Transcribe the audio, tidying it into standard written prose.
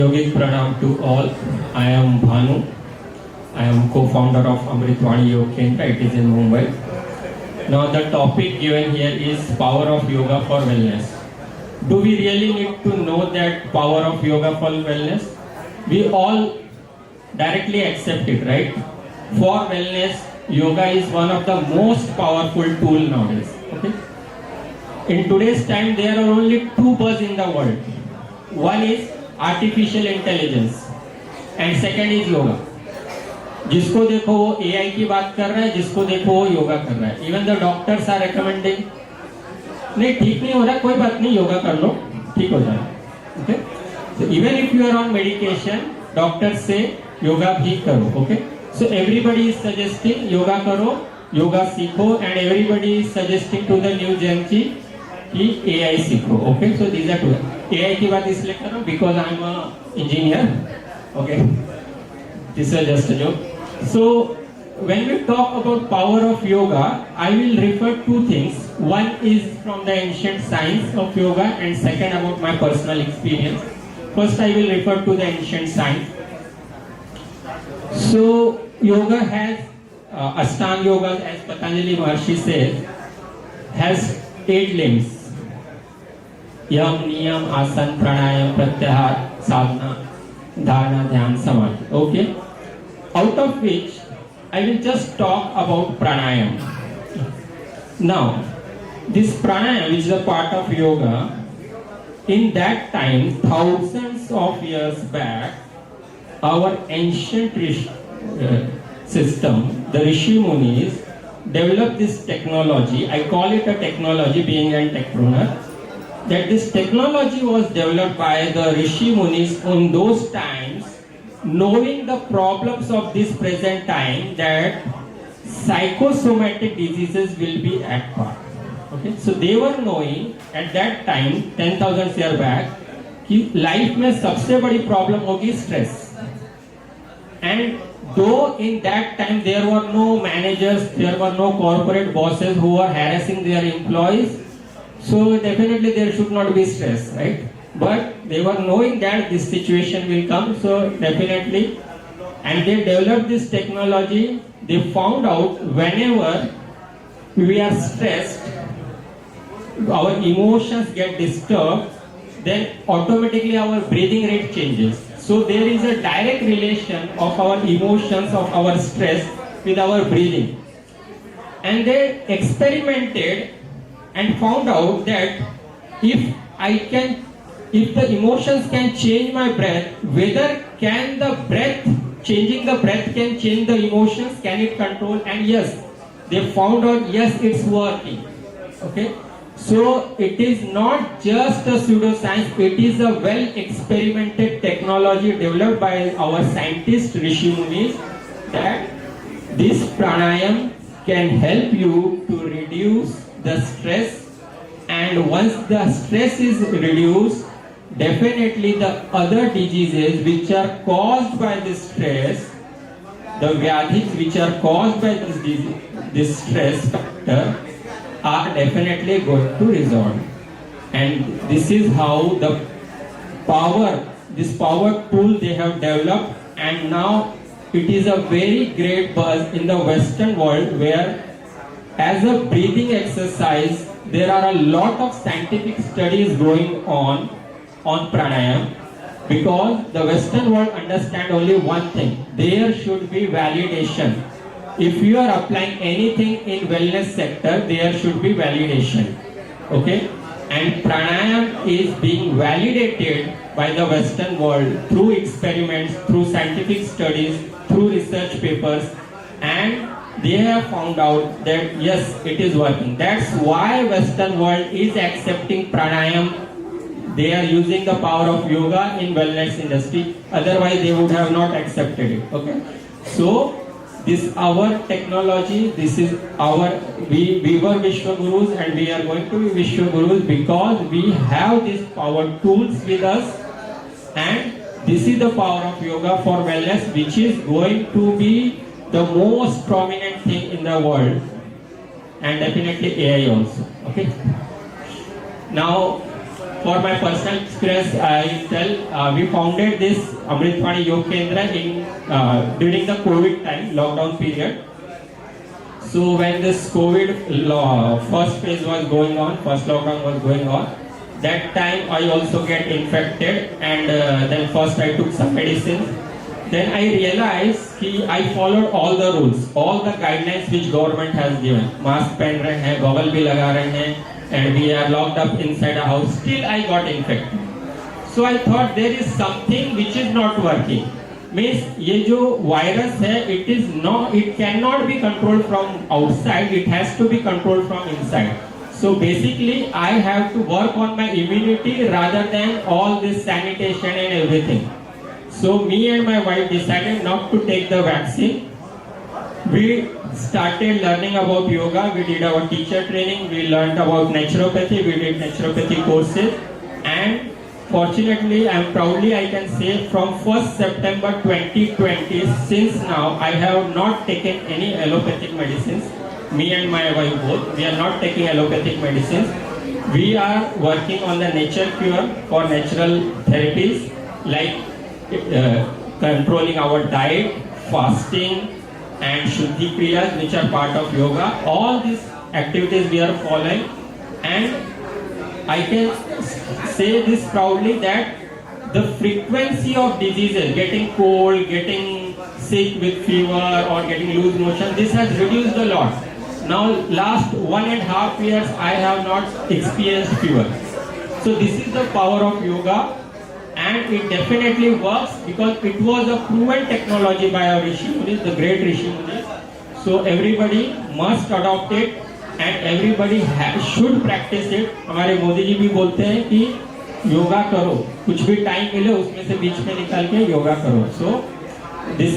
Yogic Pranam to all. I am Bhanu. I am co-founder of Amritvani Yoga Kendra. It is in Mumbai. Now the topic given here is power of yoga for wellness. Do we really need to know that power of yoga for wellness? We all directly accept it, right? For wellness, yoga is one of the most powerful tool nowadays. Okay? In today's time, there are only two buzz in the world. One is artificial intelligence and second is yoga. जिसको देखो वो AI की बात कर रहा है, जिसको देखो वो योगा कर रहा है. Even the doctors are recommending. नहीं ठीक नहीं हो रहा, कोई बात नहीं, योगा कर लो, ठीक हो जाएगा. Okay? So even if you are on medication, doctors say yoga भी करो. Okay? So everybody is suggesting yoga करो, yoga सीखो, and everybody is suggesting to the new gen कि AI सीखो. Okay? So these are two. AI की बात इसलिए कर रहा हूँ because I am a engineer. Okay? This is just a joke. So when we talk about power of yoga, I will refer two things. One is from the ancient science of yoga and second about my personal experience. First I will refer to the ancient science. So yoga has Ashtanga yoga, as Patanjali Maharshi says, has 8 limbs. Yam, Niyam, Asana, Pranayam, Pratyahar, Sadhana, Dharana, Dhyan, Samadhi. Okay? Out of which I will just talk about pranayam. Now, this pranayam is a part of yoga. In that time, thousands of years back, our ancient system, the Rishi Munis, developed this technology. I call it a technology, being an techpreneur. That this technology was developed by the Rishi Munis in those times, knowing the problems of this present time, that psychosomatic diseases will be at par. Okay? So they were knowing at that time, 10,000 years back, कि life में सबसे बड़ी problem होगी stress. And though in that time there were no managers, there were no corporate bosses who were harassing their employees, so definitely there should not be stress, right? But they were knowing that this situation will come, so definitely, and they developed this technology. They found out whenever we are stressed, our emotions get disturbed, then automatically our breathing rate changes. So there is a direct relation of our emotions, of our stress with our breathing. And they experimented and found out that if the emotions can change my breath, whether can the breath, changing the breath can change the emotions, can it control? And yes, they found out, yes, it's working. Okay? So it is not just a pseudoscience, it is a well experimented technology developed by our scientist Rishi Munis, that this pranayam can help you to reduce the stress, and once the stress is reduced, definitely the other diseases which are caused by this stress, the vyadhis which are caused by this stress factor, are definitely going to resolve. And this is how this power tool they have developed, and now it is a very great buzz in the Western world, where as a breathing exercise, there are a lot of scientific studies going on pranayam, because the Western world understand only one thing: there should be validation. If you are applying anything in wellness sector, there should be validation. Okay? And pranayam is being validated by the Western world through experiments, through scientific studies, through research papers, and they have found out that yes, it is working. That's why Western world is accepting pranayam. They are using the power of yoga in wellness industry. Otherwise, they would have not accepted it. Okay. So this our technology. This is our. We were Vishwa Gurus and we are going to be Vishwa Gurus because we have these power tools with us, and this is the power of yoga for wellness, which is going to be the most prominent thing in the world, and definitely AI also. Okay. Now for my personal experience, I tell we founded this Amritvani Yoga Kendra during the COVID time, lockdown period. So when this COVID first phase was going on, first lockdown was going on, that time I also get infected, and then first I took some medicines. Then I realized I followed all the rules, all the guidelines which government has given. Mask पहन रहे हैं, goggle भी लगा रहे हैं, and we are locked up inside a house. Still I got infected. So I thought there is something which is not working. Means ये जो virus है, it cannot be controlled from outside. It has to be controlled from inside. So basically, I have to work on my immunity rather than all this sanitation and everything. So me and my wife decided not to take the vaccine. We started learning about yoga. We did our teacher training. We learned about naturopathy. We did naturopathy courses. And fortunately, and proudly I can say, from 1st September 2020, since now, I have not taken any allopathic medicines. Me and my wife both, we are not taking allopathic medicines. We are working on the nature cure for natural therapies, like controlling our diet, fasting, and Shuddhi Kriyas, which are part of yoga. All these activities we are following, and I can say this proudly that the frequency of diseases, getting cold, getting sick with fever, or getting loose motion, this has reduced a lot. Now, last 1.5 years, I have not experienced fever. So this is the power of yoga, and it definitely works because it was a proven technology by our Rishi Munis, the great Rishi Munis. So everybody must adopt it, and everybody should practice it. हमारे मोदी जी भी बोलते हैं कि योगा करो, कुछ भी time मिले उसमें से बीच में निकाल के योगा करो. So this